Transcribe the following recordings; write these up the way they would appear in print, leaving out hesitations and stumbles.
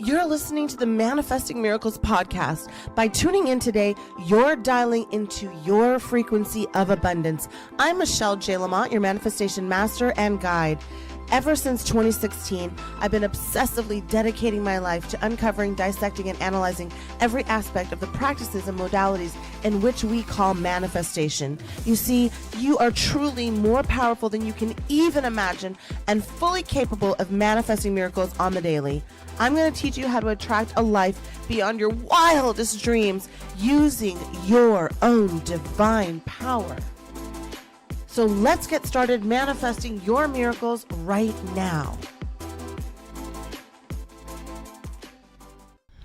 You're listening to the Manifesting Miracles podcast. By tuning in today, you're dialing into your frequency of abundance. I'm Michelle J. Lamont, your manifestation master and guide. Ever since 2016, I've been obsessively dedicating my life to uncovering, dissecting, and analyzing every aspect of the practices and modalities in which we call manifestation. You see, you are truly more powerful than you can even imagine and fully capable of manifesting miracles on the daily. I'm going to teach you how to attract a life beyond your wildest dreams using your own divine power. So let's get started manifesting your miracles right now.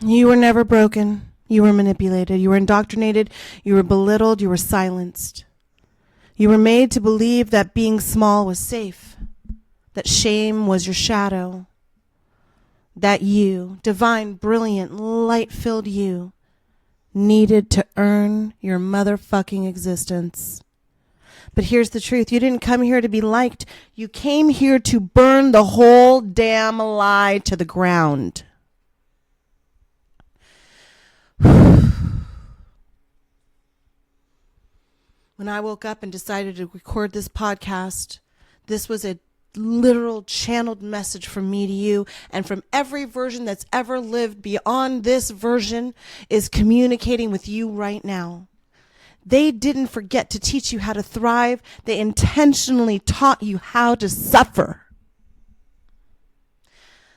You were never broken. You were manipulated. You were indoctrinated. You were belittled. You were silenced. You were made to believe that being small was safe, that shame was your shadow, that you, divine, brilliant, light-filled you, needed to earn your motherfucking existence. But here's the truth. You didn't come here to be liked. You came here to burn the whole damn lie to the ground. When I woke up and decided to record this podcast, this was a literal channeled message from me to you, and from every version that's ever lived beyond this version is communicating with you right now. They didn't forget to teach you how to thrive. They intentionally taught you how to suffer.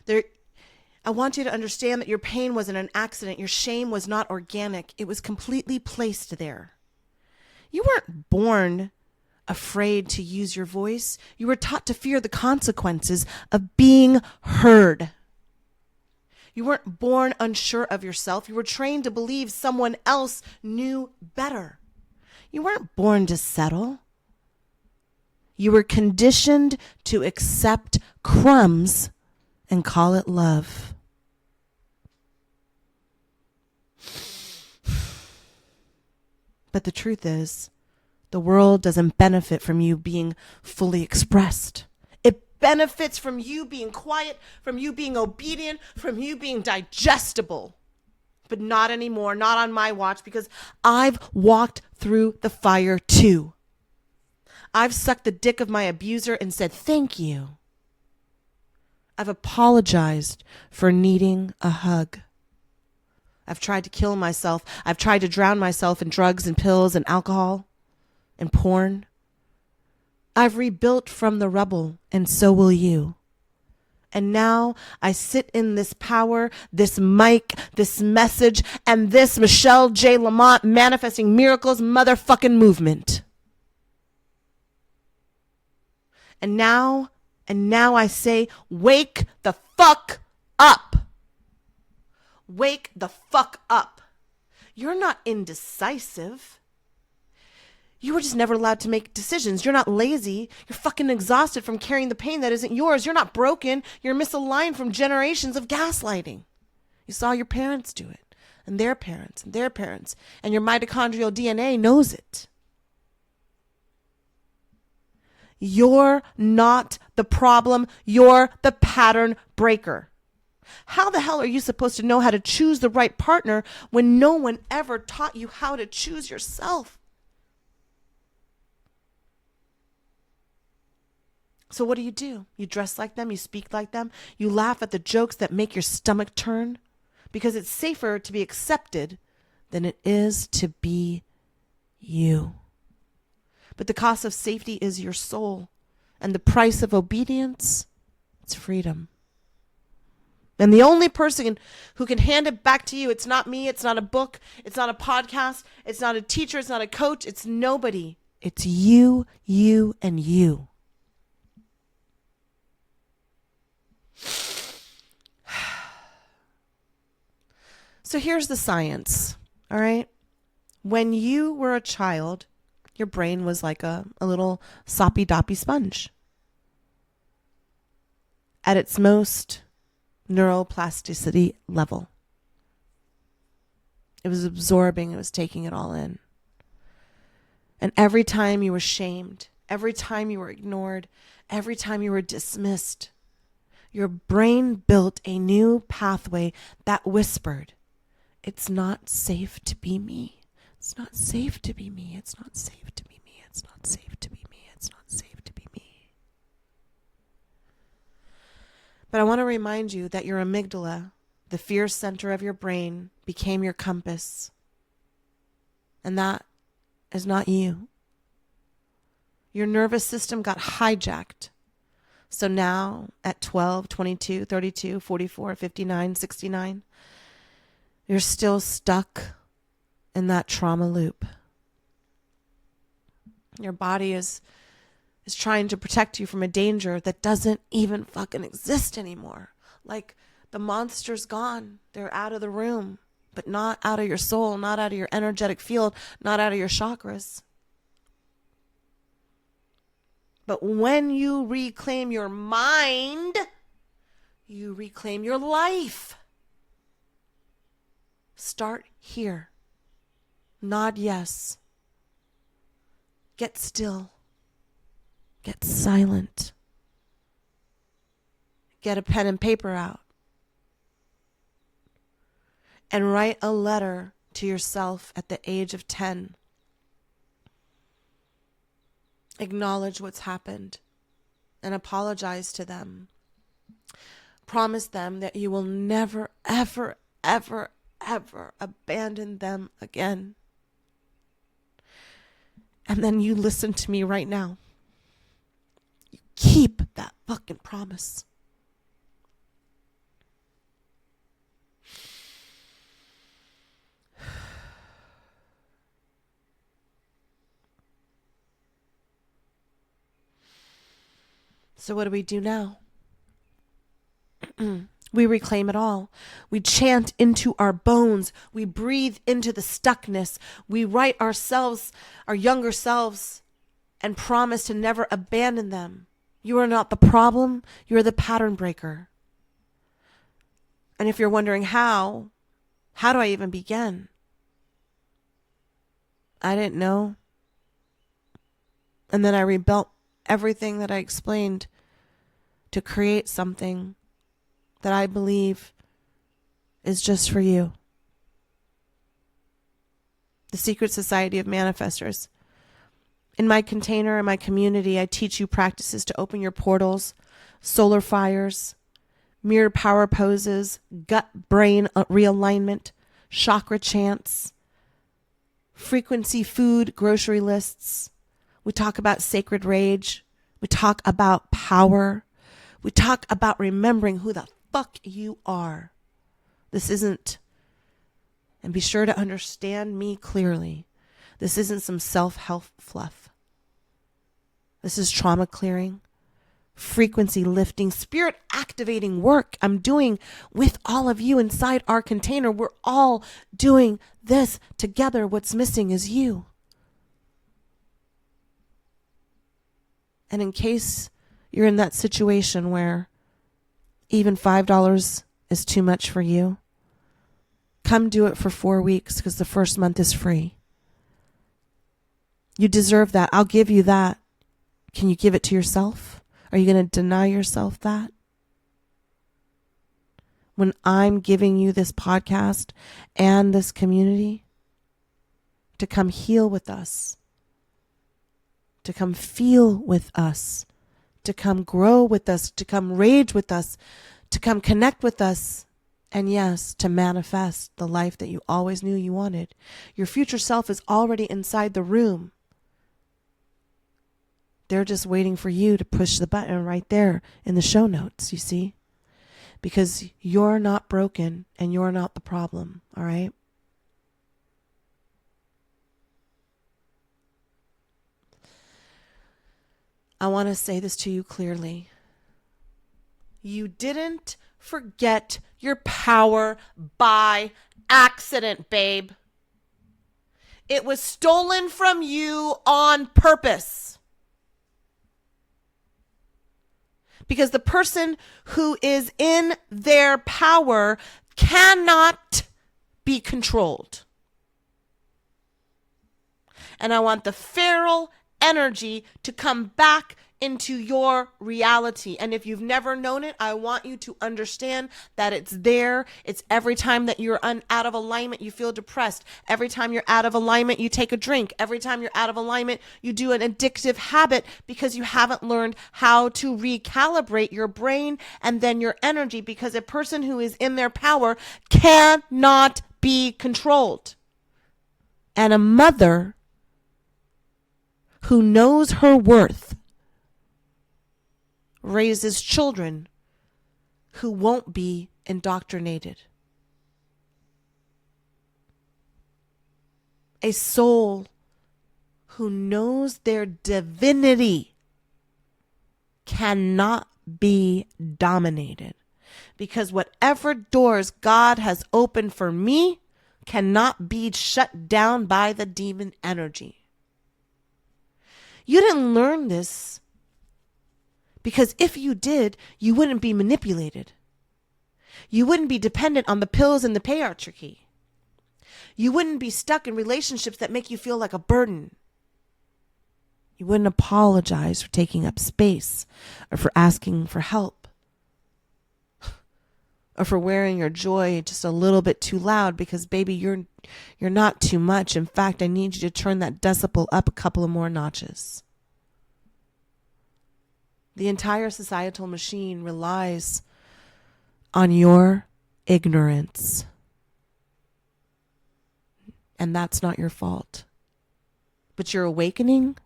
I want you to understand that your pain wasn't an accident. Your shame was not organic. It was completely placed there. You weren't born afraid to use your voice. You were taught to fear the consequences of being heard. You weren't born unsure of yourself. You were trained to believe someone else knew better. You weren't born to settle. You were conditioned to accept crumbs and call it love. But the truth is, the world doesn't benefit from you being fully expressed. It benefits from you being quiet, from you being obedient, from you being digestible. But not anymore, not on my watch, because I've walked through the fire too. I've sucked the dick of my abuser and said, thank you. I've apologized for needing a hug. I've tried to kill myself. I've tried to drown myself in drugs and pills and alcohol and porn. I've rebuilt from the rubble, and so will you. And now I sit in this power, this mic, this message, and this Michelle J. Lamont Manifesting Miracles motherfucking movement. And now I say, wake the fuck up. Wake the fuck up. You're not indecisive. You were just never allowed to make decisions. You're not lazy. You're fucking exhausted from carrying the pain that isn't yours. You're not broken. You're misaligned from generations of gaslighting. You saw your parents do it, and their parents, and their parents, and your mitochondrial DNA knows it. You're not the problem. You're the pattern breaker. How the hell are you supposed to know how to choose the right partner when no one ever taught you how to choose yourself? So what do? You dress like them, you speak like them, you laugh at the jokes that make your stomach turn, because it's safer to be accepted than it is to be you. But the cost of safety is your soul, and the price of obedience, it's freedom. And the only person who can hand it back to you, it's not me, it's not a book, it's not a podcast, it's not a teacher, it's not a coach, it's nobody. It's you, and you. So here's the science, all right? When you were a child, your brain was like a little soppy-doppy sponge. At its most neuroplasticity level. It was absorbing, it was taking it all in. And every time you were shamed, every time you were ignored, every time you were dismissed, Your brain built a new pathway that whispered, it's not safe to be me. It's not safe to be me. It's not safe to be me. It's not safe to be me. It's not safe to be me. But I want to remind you that your amygdala, the fear center of your brain, became your compass. And that is not you. Your nervous system got hijacked. So now at 12, 22, 32, 44, 59, 69, you're still stuck in that trauma loop. Your body is trying to protect you from a danger that doesn't even fucking exist anymore. Like the monster's gone. They're out of the room, but not out of your soul, not out of your energetic field, not out of your chakras. But when you reclaim your mind, you reclaim your life. Start here. Nod yes. Get still. Get silent. Get a pen and paper out. And write a letter to yourself at the age of 10. Acknowledge what's happened and apologize to them. Promise them that you will never, ever, ever, ever abandon them again. And then you listen to me right now. You keep that fucking promise. So what do we do now? We reclaim it all. We chant into our bones. We breathe into the stuckness. We write ourselves, our younger selves, and promise to never abandon them. You are not the problem. You are the pattern breaker. And if you're wondering how do I even begin? I didn't know. And then I rebuilt everything that I explained to create something that I believe is just for you. The Secret Society of Manifestors. In my container, in my community, I teach you practices to open your portals, solar fires, mirror power poses, gut-brain realignment, chakra chants, frequency food, grocery lists. We talk about sacred rage. We talk about power. We talk about remembering who the fuck you are. This isn't, and be sure to understand me clearly, this isn't some self-help fluff. This is trauma clearing, frequency lifting, spirit activating work I'm doing with all of you inside our container. We're all doing this together. What's missing is you. And in case you're in that situation where even $5 is too much for you, come do it for 4 weeks because the first month is free. You deserve that. I'll give you that. Can you give it to yourself? Are you going to deny yourself that? When I'm giving you this podcast and this community to come heal with us, to come feel with us, to come grow with us, to come rage with us, to come connect with us, and yes, to manifest the life that you always knew you wanted. Your future self is already inside the room. They're just waiting for you to push the button right there in the show notes, you see? Because you're not broken and you're not the problem, all right? I want to say this to you clearly. You didn't forget your power by accident, babe. It was stolen from you on purpose. Because the person who is in their power cannot be controlled. And I want the feral energy to come back into your reality. And if you've never known it, I want you to understand that it's there. It's every time that you're out of alignment, you feel depressed. Every time you're out of alignment, you take a drink. Every time you're out of alignment, you do an addictive habit because you haven't learned how to recalibrate your brain and then your energy, because a person who is in their power cannot be controlled. And a mother who knows her worth raises children who won't be indoctrinated. A soul who knows their divinity cannot be dominated, because whatever doors God has opened for me cannot be shut down by the demon energy. You didn't learn this because if you did, you wouldn't be manipulated. You wouldn't be dependent on the pills and the patriarchy. You wouldn't be stuck in relationships that make you feel like a burden. You wouldn't apologize for taking up space or for asking for help or for wearing your joy just a little bit too loud, because baby, you're not too much. In fact, I need you to turn that decibel up a couple of more notches. The entire societal machine relies on your ignorance. And that's not your fault. But your awakening,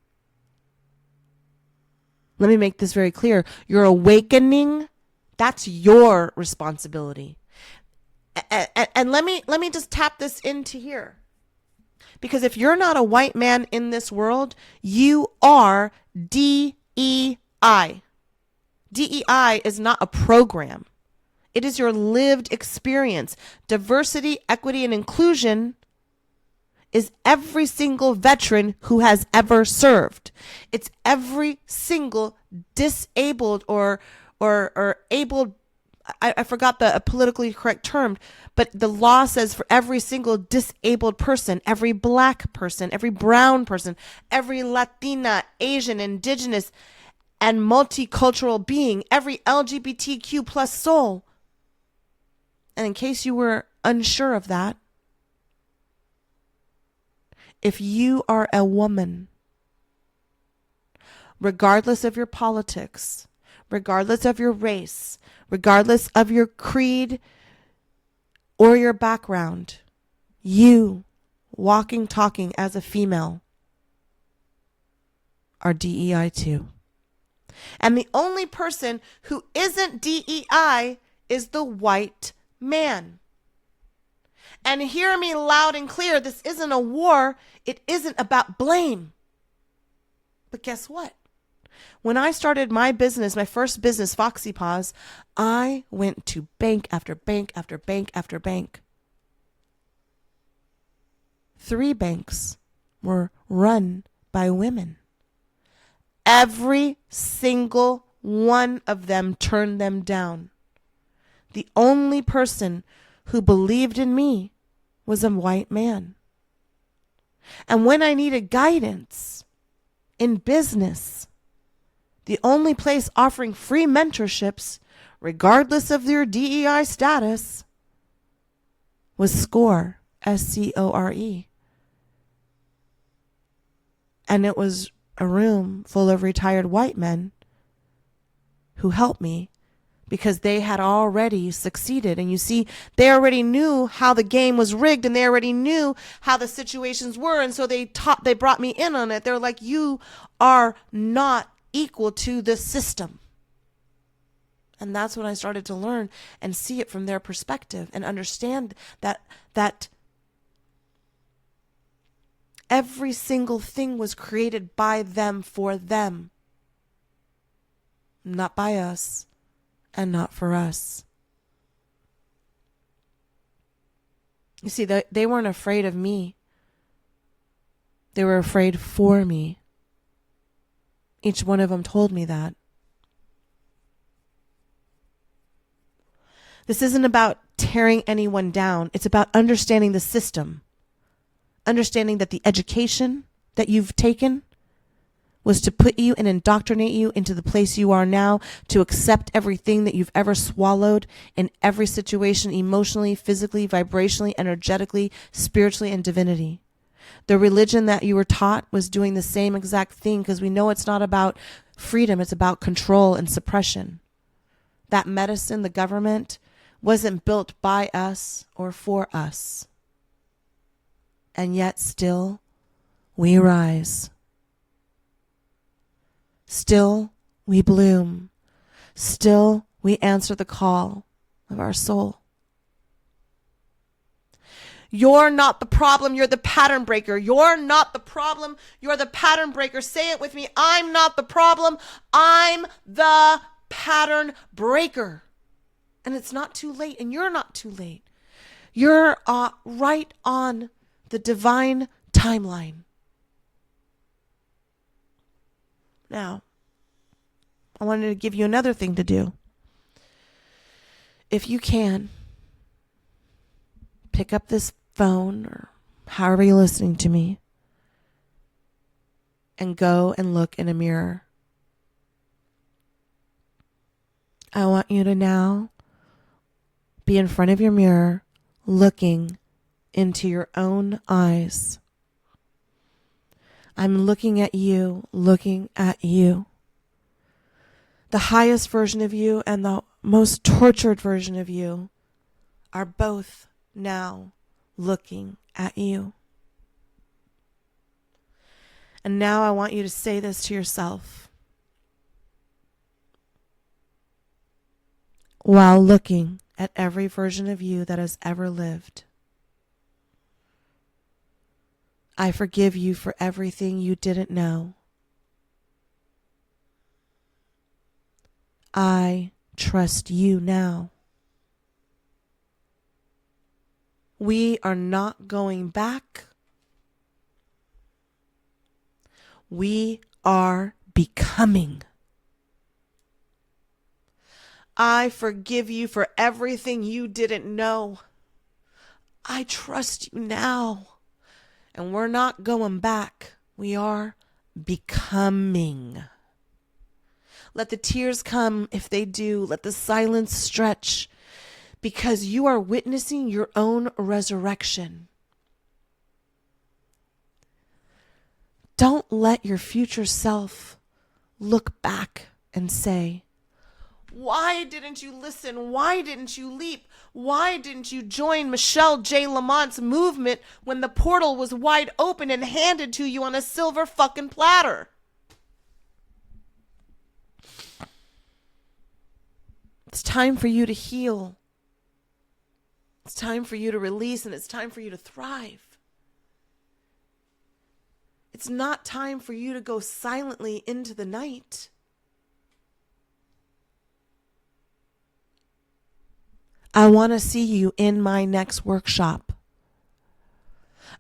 let me make this very clear. Your awakening, that's your responsibility. And let me just tap this into here. Because if you're not a white man in this world, you are DEI. DEI is not a program. It is your lived experience. Diversity, equity, and inclusion is every single veteran who has ever served. It's every single disabled or abled, I forgot the politically correct term, but the law says for every single disabled person, every black person, every brown person, every Latina, Asian, indigenous, and multicultural being, every LGBTQ plus soul. And in case you were unsure of that, if you are a woman, regardless of your politics, regardless of your race, regardless of your creed or your background, you, walking, talking as a female, are DEI too. And the only person who isn't DEI is the white man. And hear me loud and clear, this isn't a war. It isn't about blame. But guess what? When I started my business, my first business, Foxy Paws, I went to bank after bank after bank after bank. 3 banks were run by women. Every single one of them turned them down. The only person who believed in me was a white man. And when I needed guidance in business, the only place offering free mentorships, regardless of their DEI status, was SCORE, SCORE. And it was a room full of retired white men who helped me because they had already succeeded. And you see, they already knew how the game was rigged, and they already knew how the situations were. And so they brought me in on it. They're like, you are not equal to the system. And that's when I started to learn and see it from their perspective and understand that every single thing was created by them for them, not by us and not for us. You see, they weren't afraid of me. They were afraid for me. Each one of them told me that. This isn't about tearing anyone down. It's about understanding the system. Understanding that the education that you've taken was to put you and indoctrinate you into the place you are now, to accept everything that you've ever swallowed in every situation, emotionally, physically, vibrationally, energetically, spiritually, and divinity. The religion that you were taught was doing the same exact thing, because we know it's not about freedom, it's about control and suppression. That medicine, the government, wasn't built by us or for us. And yet still, we rise. Still, we bloom. Still, we answer the call of our soul. You're not the problem, you're the pattern breaker. You're not the problem, you're the pattern breaker. Say it with me. I'm not the problem, I'm the pattern breaker. And it's not too late, and you're not too late. You're right on the divine timeline. Now, I wanted to give you another thing to do. If you can, pick up this phone or however you're listening to me and go and look in a mirror. I want you to now be in front of your mirror looking into your own eyes. I'm looking at you, looking at you. The highest version of you and the most tortured version of you are both now looking at you. And now I want you to say this to yourself while looking at every version of you that has ever lived. I forgive you for everything you didn't know. I trust you now. We are not going back. We are becoming. I forgive you for everything you didn't know. I trust you now. And we're not going back. We are becoming. Let the tears come if they do. Let the silence stretch, because you are witnessing your own resurrection. Don't let your future self look back and say, why didn't you listen? Why didn't you leap? Why didn't you join Michelle J. Lamont's movement when the portal was wide open and handed to you on a silver fucking platter? It's time for you to heal. It's time for you to release, and it's time for you to thrive. It's not time for you to go silently into the night. I want to see you in my next workshop.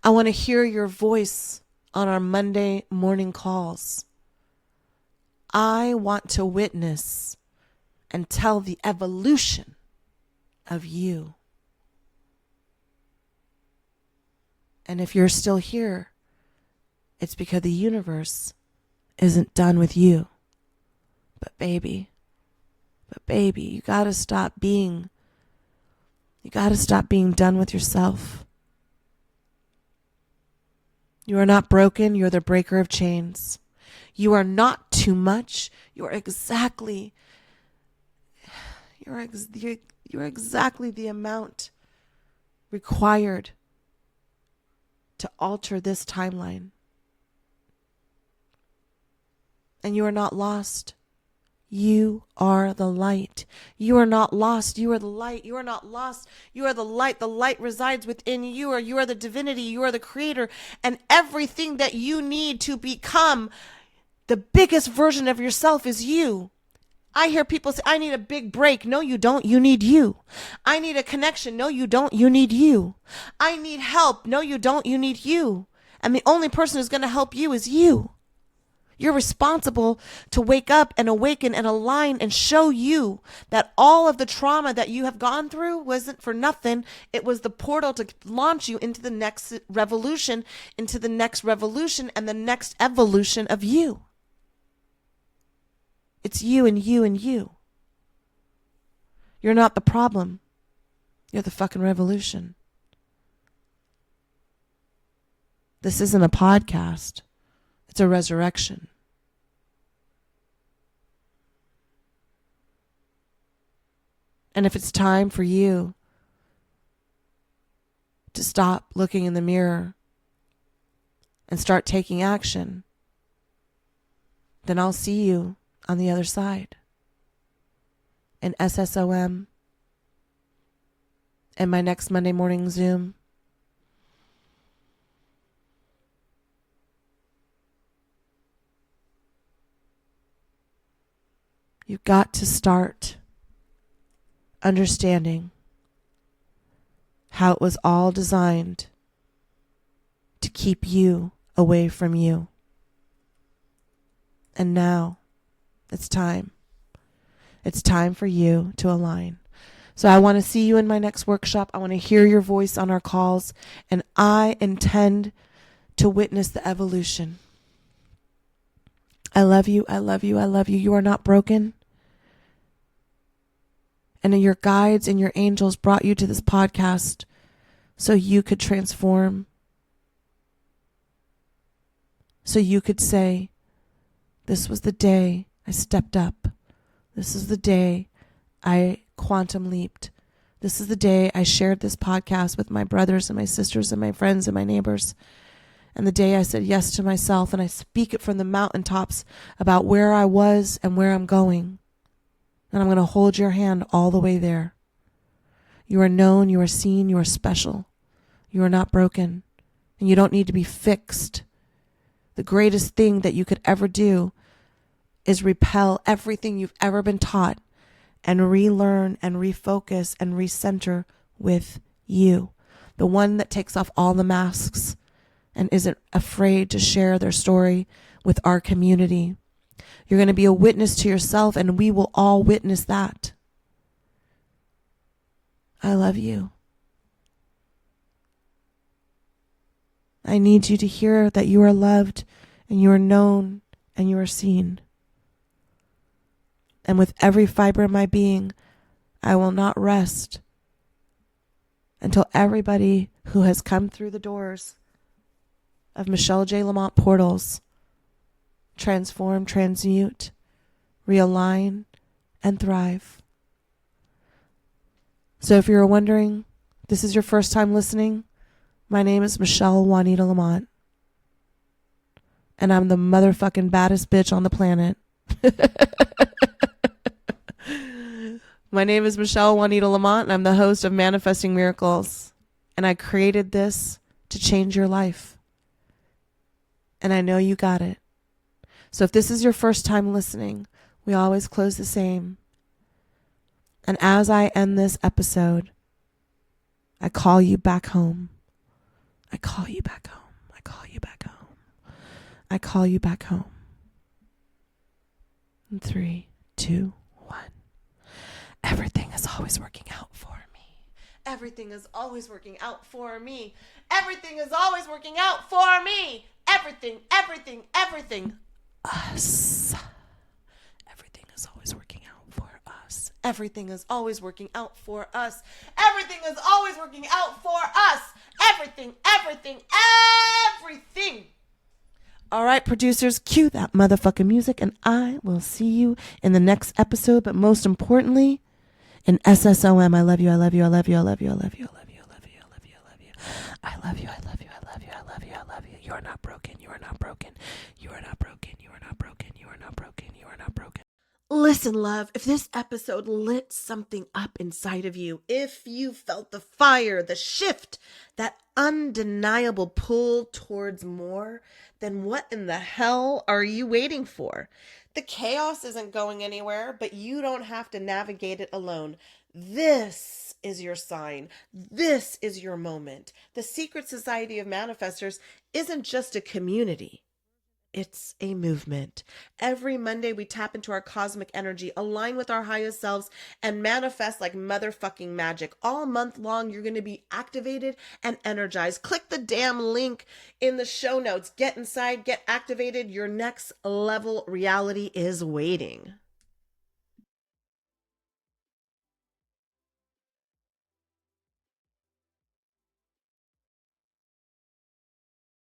I want to hear your voice on our Monday morning calls. I want to witness and tell the evolution of you. And if you're still here, it's because the universe isn't done with you. But baby, you gotta stop being done with yourself. You are not broken. You're the breaker of chains. You are not too much. You're exactly the amount required to alter this timeline. And you are not lost. You are the light. You are not lost. You are the light. You are not lost. You are the light. The light resides within you, or you are the divinity. You are the creator. And everything that you need to become the biggest version of yourself is you. I hear people say, I need a big break. No, you don't. You need you. I need a connection. No, you don't. You need you. I need help. No, you don't. You need you. And the only person who's going to help you is you. You're responsible to wake up and awaken and align and show you that all of the trauma that you have gone through wasn't for nothing. It was the portal to launch you into the next revolution, and the next evolution of you. It's you and you and you. You're not the problem. You're the fucking revolution. This isn't a podcast. It's a resurrection. And if it's time for you to stop looking in the mirror and start taking action, then I'll see you on the other side. In SSOM and my next Monday morning Zoom. You've got to start understanding how it was all designed to keep you away from you. And now it's time. It's time for you to align. So I want to see you in my next workshop. I want to hear your voice on our calls. And I intend to witness the evolution. I love you. I love you. I love you. You are not broken. And your guides and your angels brought you to this podcast so you could transform. So you could say, this was the day I stepped up. This is the day I quantum leaped. This is the day I shared this podcast with my brothers and my sisters and my friends and my neighbors. And the day I said yes to myself, and I speak it from the mountaintops about where I was and where I'm going. And I'm going to hold your hand all the way there. You are known, you are seen, you are special. You are not broken. And you don't need to be fixed. The greatest thing that you could ever do is repel everything you've ever been taught and relearn and refocus and recenter with you. The one that takes off all the masks and isn't afraid to share their story with our community. You're going to be a witness to yourself, and we will all witness that. I love you. I need you to hear that you are loved and you are known and you are seen. And with every fiber of my being, I will not rest until everybody who has come through the doors of Michelle J. Lamont portals transform, transmute, realign, and thrive. So if you're wondering, this is your first time listening, my name is Michelle Juanita Lamont. And I'm the motherfucking baddest bitch on the planet. My name is Michelle Juanita Lamont, and I'm the host of Manifesting Miracles. And I created this to change your life. And I know you got it. So if this is your first time listening, we always close the same. And as I end this episode, I call you back home. I call you back home. I call you back home. I call you back home. In 3, 2, 1. Everything is always working out for me. Everything is always working out for me. Everything is always working out for me. Everything, everything, everything. Us. Everything is always working out for us. Everything is always working out for us. Everything is always working out for us. Everything, everything, everything. All right, producers, cue that motherfucking music, and I will see you in the next episode. But most importantly, in SSOM, I love you, I love you, I love you, I love you, I love you, I love you, I love you, I love you, I love you. I love you, I love you, I love you, I love you, I love you. You are not broken, you are not broken, you are not broken, you are not broken, you are not broken, you are not broken. Listen, love, if this episode lit something up inside of you, if you felt the fire, the shift, that undeniable pull towards more, then what in the hell are you waiting for? The chaos isn't going anywhere, but you don't have to navigate it alone. This is your sign. This is your moment. The Secret Society of Manifestors isn't just a community. It's a movement. Every Monday, we tap into our cosmic energy, align with our highest selves, and manifest like motherfucking magic. All month long, you're going to be activated and energized. Click the damn link in the show notes. Get inside, get activated. Your next level reality is waiting.